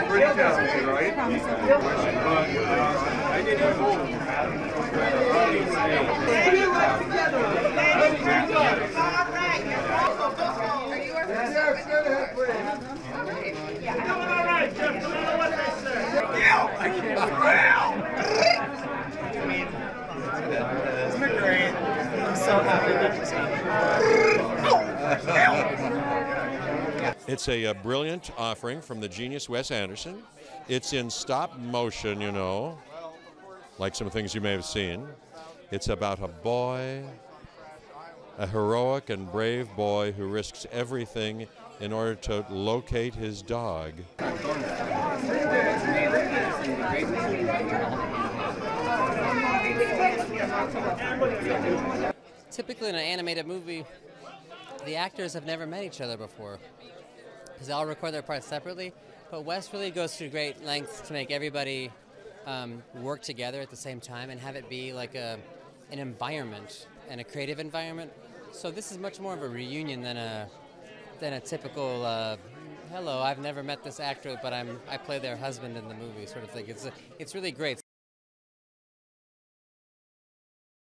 Pretty talented, right? Isn't it great? I'm so happy that just It's a brilliant offering from the genius Wes Anderson. It's in stop motion, you know, like some things you may have seen. It's about a boy, a heroic and brave boy who risks everything in order to locate his dog. Typically in an animated movie, the actors have never met each other before because they all record their parts separately, but Wes really goes through great lengths to make everybody work together at the same time and have it be like an environment and a creative environment. So this is much more of a reunion than a typical hello, I've never met this actor, but I play their husband in the movie sort of thing. It's really great.